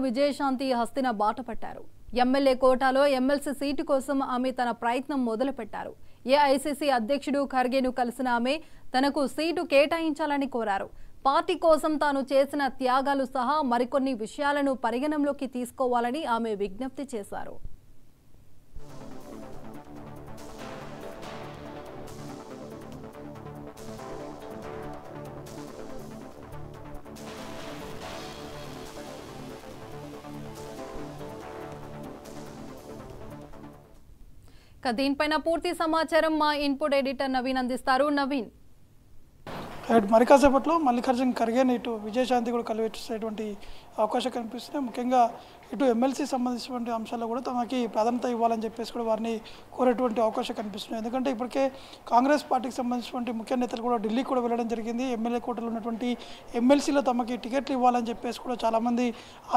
విజయశాంతి హస్తిన బాట పట్టారు. ఎమ్మెల్యే కోటాలో ఎమ్మెల్సీ సీటు కోసం ఆమె తన ప్రయత్నం మొదలుపెట్టారు. ఏఐసీసీ అధ్యక్షుడు ఖర్గేను కలిసిన ఆమె తనకు సీటు కేటాయించాలని కోరారు. పార్టీ కోసం తాను చేసిన త్యాగాలు సహా మరికొన్ని విషయాలను పరిగణనలోకి తీసుకోవాలని ఆమె విజ్ఞప్తి చేశారు. దీనిపైన పూర్తి సమాచారం మా ఇన్పుట్ ఎడిటర్ నవీన్ అందిస్తారు. నవీన్, మరి కాసేపట్లో మల్లికార్జున ఖర్గేని ఇటు విజయశాంతి కూడా కలివేసేటువంటి అవకాశం కనిపిస్తున్నాయి. ముఖ్యంగా ఇటు ఎమ్మెల్సీ సంబంధించినటువంటి అంశాల్లో కూడా తమకి ప్రాధాన్యత ఇవ్వాలని చెప్పేసి కూడా వారిని కోరేటువంటి అవకాశం కనిపిస్తున్నాయి. ఎందుకంటే ఇప్పటికే కాంగ్రెస్ పార్టీకి సంబంధించినటువంటి ముఖ్య నేతలు కూడా ఢిల్లీ కూడా వెళ్ళడం జరిగింది. ఎమ్మెల్యే కోటలో ఉన్నటువంటి ఎమ్మెల్సీలో తమకి టికెట్లు ఇవ్వాలని చెప్పేసి కూడా చాలామంది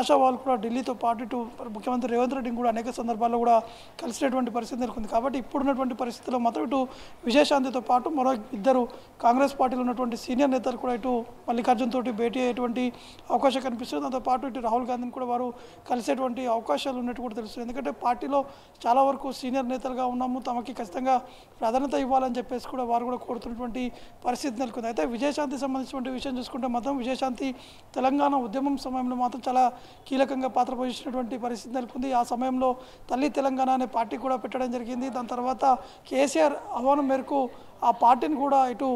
ఆశావాళ్ళు కూడా ఢిల్లీతో పాటు ఇటు ముఖ్యమంత్రి రేవంత్ రెడ్డిని కూడా అనేక సందర్భాల్లో కూడా కలిసినటువంటి పరిస్థితి నెలకొంది. కాబట్టి ఇప్పుడున్నటువంటి పరిస్థితుల్లో మాత్రం ఇటు విజయశాంతితో పాటు మరో ఇద్దరు కాంగ్రెస్ పార్టీలో ఉన్నటువంటి సీనియర్ నేతలు కూడా ఇటు మల్లికార్జున్ తోటి భేటీ అయ్యేటువంటి అవకాశం కనిపిస్తుంది. దాంతో పాటు ఇటు రాహుల్ గాంధీని కూడా వారు కలిసేటువంటి అవకాశాలు ఉన్నట్టు కూడా తెలుస్తుంది. ఎందుకంటే పార్టీలో చాలా వరకు సీనియర్ నేతలుగా ఉన్నాము, తమకి ఖచ్చితంగా ప్రాధాన్యత ఇవ్వాలని చెప్పేసి కూడా వారు కూడా కోరుతున్నటువంటి పరిస్థితి నెలకొంది. అయితే విజయశాంతి సంబంధించినటువంటి విషయం చూసుకుంటే మాత్రం విజయశాంతి తెలంగాణ ఉద్యమం సమయంలో మాత్రం చాలా కీలకంగా పాత్ర పోషించినటువంటి పరిస్థితి నెలకొంది. ఆ సమయంలో తల్లి తెలంగాణ అనే పార్టీ కూడా పెట్టడం జరిగింది. దాని తర్వాత కేసీఆర్ ఆహ్వానం మేరకు ఆ పార్టీని కూడా ఇటు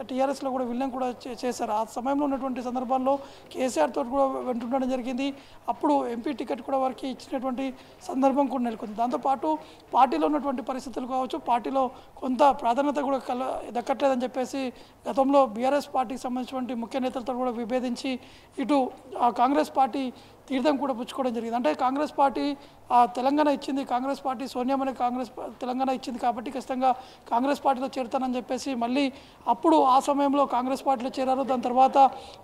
టీఆర్ఎస్లో కూడా విలీనం కూడా చేశారు. ఆ సమయంలో ఉన్నటువంటి సందర్భాల్లో కేసీఆర్ తోటి కూడా వెంటుండడం జరిగింది. అప్పుడు ఎంపీ టికెట్ కూడా వారికి ఇచ్చినటువంటి సందర్భం కూడా నెలకొంది. దాంతోపాటు పార్టీలో ఉన్నటువంటి పరిస్థితులు కావచ్చు, పార్టీలో కొంత ప్రాధాన్యత కూడా దక్కట్లేదని చెప్పేసి గతంలో బీఆర్ఎస్ పార్టీకి సంబంధించినటువంటి ముఖ్య నేతలతో కూడా విభేదించి ఇటు కాంగ్రెస్ పార్టీ తీర్థం కూడా పుచ్చుకోవడం జరిగింది. అంటే కాంగ్రెస్ పార్టీ తెలంగాణ ఇచ్చింది, కాంగ్రెస్ పార్టీ సోనియామణి కాంగ్రెస్ తెలంగాణ ఇచ్చింది కాబట్టి ఖచ్చితంగా కాంగ్రెస్ పార్టీలో చేరుతానని చెప్పేసి మళ్ళీ అప్పుడు ఆ సమయంలో కాంగ్రెస్ పార్టీలో చేరారు. దాని తర్వాత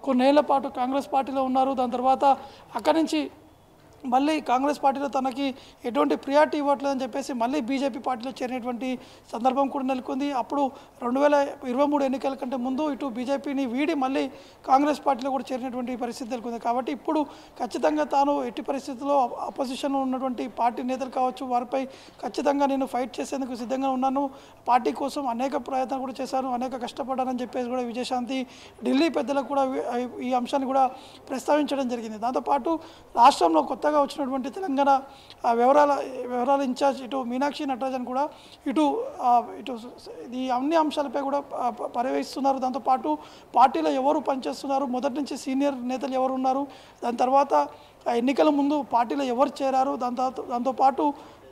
కొన్నేళ్ల పాటు కాంగ్రెస్ పార్టీలో ఉన్నారు. దాని తర్వాత అక్కడి నుంచి మళ్ళీ కాంగ్రెస్ పార్టీలో తనకి ఎటువంటి ప్రియారిటీ ఇవ్వట్లేదని చెప్పేసి మళ్ళీ బీజేపీ పార్టీలో చేరినటువంటి సందర్భం కూడా నెలకొంది. అప్పుడు 2023 ఎన్నికల కంటే ముందు ఇటు బీజేపీని వీడి మళ్ళీ కాంగ్రెస్ పార్టీలో కూడా చేరినటువంటి పరిస్థితి నెలకొంది. కాబట్టి ఇప్పుడు ఖచ్చితంగా తాను ఎట్టి పరిస్థితుల్లో అపోజిషన్లో ఉన్నటువంటి పార్టీ నేతలు కావచ్చు, వారిపై ఖచ్చితంగా నేను ఫైట్ చేసేందుకు సిద్ధంగా ఉన్నాను, పార్టీ కోసం అనేక ప్రయత్నాలు కూడా చేశాను, అనేక కష్టపడ్డానని చెప్పేసి కూడా విజయశాంతి ఢిల్లీ పెద్దలకు కూడా ఈ అంశాన్ని కూడా ప్రస్తావించడం జరిగింది. దాంతోపాటు రాష్ట్రంలో కొత్తగా వచ్చినటువంటి తెలంగాణ వివరాల ఇన్ఛార్జ్ ఇటు మీనాక్షి నటరాజన్ కూడా ఇటు ఈ అన్ని అంశాలపై కూడా పర్యవేక్షిస్తున్నారు. దాంతోపాటు పార్టీలో ఎవరు పనిచేస్తున్నారు, మొదటి నుంచి సీనియర్ నేతలు ఎవరు ఉన్నారు, దాని తర్వాత ఎన్నికల ముందు పార్టీలో ఎవరు చేరారు, దాంతోపాటు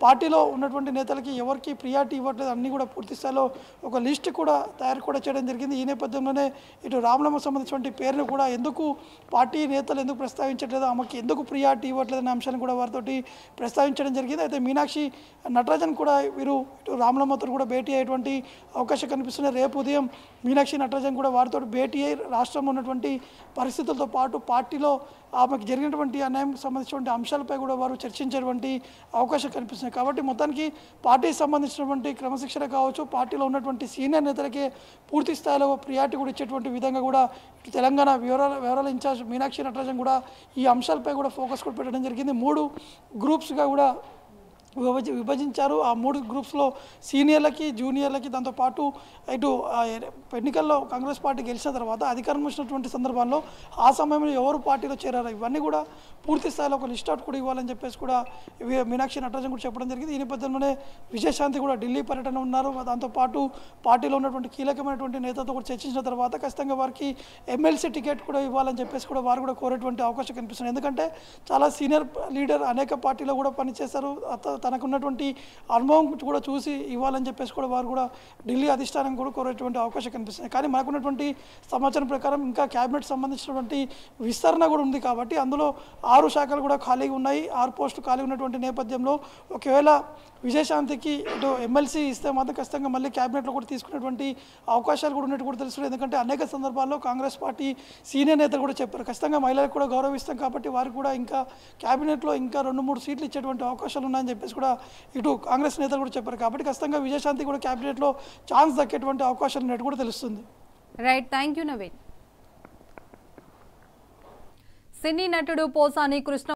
పార్టీలో ఉన్నటువంటి నేతలకి ఎవరికి ప్రియారిటీ ఇవ్వట్లేదు అన్నీ కూడా పూర్తి స్థాయిలో ఒక లిస్ట్ కూడా తయారు కూడా చేయడం జరిగింది. ఈ నేపథ్యంలోనే ఇటు రామలమ్మ సంబంధించినటువంటి పేరును కూడా ఎందుకు పార్టీ నేతలు ఎందుకు ప్రస్తావించట్లేదు, ఆమెకి ఎందుకు ప్రియారిటీ ఇవ్వట్లేదు అనే అంశాన్ని కూడా వారితోటి ప్రస్తావించడం జరిగింది. అయితే మీనాక్షి నటరాజన్ కూడా వీరు ఇటు రామలమ్మతో కూడా భేటీ అయ్యేటువంటి అవకాశం కనిపిస్తుంది. రేపు ఉదయం మీనాక్షి నటరాజన్ కూడా వారితో భేటీ అయ్యి రాష్ట్రంలో ఉన్నటువంటి పరిస్థితులతో పాటు పార్టీలో ఆమెకు జరిగినటువంటి అన్యాయం సంబంధించినటువంటి అంశాలపై కూడా వారు చర్చించేటువంటి అవకాశం కనిపిస్తుంది. కాబట్టి మొత్తానికి పార్టీకి సంబంధించినటువంటి క్రమశిక్షణ కావచ్చు, పార్టీలో ఉన్నటువంటి సీనియర్ నేతలకే పూర్తి స్థాయిలో ప్రియారిటీ కూడా ఇచ్చేటువంటి విధంగా కూడా తెలంగాణ వివరాల ఇన్ఛార్జ్ మీనాక్షి నటరాజన్ కూడా ఈ అంశాలపై కూడా ఫోకస్ కూడా పెట్టడం జరిగింది. 3 గ్రూప్స్గా కూడా విభజించారు. ఆ 3 గ్రూప్స్లో సీనియర్లకి, జూనియర్లకి, దాంతోపాటు ఇటు ఎన్నికల్లో కాంగ్రెస్ పార్టీ గెలిచిన తర్వాత అధికారం వచ్చినటువంటి సందర్భాల్లో ఆ సమయంలో ఎవరు పార్టీలో చేరారు ఇవన్నీ కూడా పూర్తి స్థాయిలో ఒక లిస్ట్ అవుట్ కూడా ఇవ్వాలని చెప్పేసి కూడా మీనాక్షి నటరాజన్ కూడా చెప్పడం జరిగింది. ఈ నేపథ్యంలోనే విజయశాంతి కూడా ఢిల్లీ పర్యటన ఉన్నారు. దాంతోపాటు పార్టీలో ఉన్నటువంటి కీలకమైనటువంటి నేతలతో కూడా చర్చించిన తర్వాత ఖచ్చితంగా వారికి ఎమ్మెల్సీ టికెట్ కూడా ఇవ్వాలని చెప్పేసి కూడా వారు కూడా కోరేటువంటి అవకాశం కనిపిస్తుంది. ఎందుకంటే చాలా సీనియర్ లీడర్, అనేక పార్టీలో కూడా పనిచేశారు, తనకున్నటువంటి అనుభవం కూడా చూసి ఇవ్వాలని చెప్పేసి కూడా వారు కూడా ఢిల్లీ అధిష్టానం కూడా కోరేటువంటి అవకాశం కనిపిస్తుంది. కానీ మనకున్నటువంటి సమాచారం ప్రకారం ఇంకా క్యాబినెట్ సంబంధించినటువంటి విస్తరణ కూడా ఉంది కాబట్టి అందులో 6 శాఖలు కూడా ఖాళీగా ఉన్నాయి. 6 పోస్టులు ఖాళీ ఉన్నటువంటి నేపథ్యంలో ఒకవేళ విజయశాంతికి ఇటు ఎమ్మెల్సీ ఇస్తే మాత్రం ఖచ్చితంగా మళ్ళీ క్యాబినెట్లో కూడా తీసుకునేటువంటి అవకాశాలు కూడా ఉన్నట్టు కూడా తెలుస్తుంది. ఎందుకంటే అనేక సందర్భాల్లో కాంగ్రెస్ పార్టీ సీనియర్ నేతలు కూడా చెప్పారు ఖచ్చితంగా మహిళలకు కూడా గౌరవిస్తాం కాబట్టి వారికి కూడా ఇంకా క్యాబినెట్లో ఇంకా 2-3 సీట్లు ఇచ్చేటువంటి అవకాశాలు ఉన్నాయని చెప్పేసి కూడా ఇటు కాంగ్రెస్ నేతలు కూడా చెప్పారు. కాబట్టి ఖచ్చితంగా విజయశాంతి కూడా క్యాబినెట్లో ఛాన్స్ దక్కేటువంటి అవకాశాలు ఉన్నట్టు కూడా తెలుస్తుంది. Right, thank you Naveen. Cine నటుడు పోసాని కృష్ణ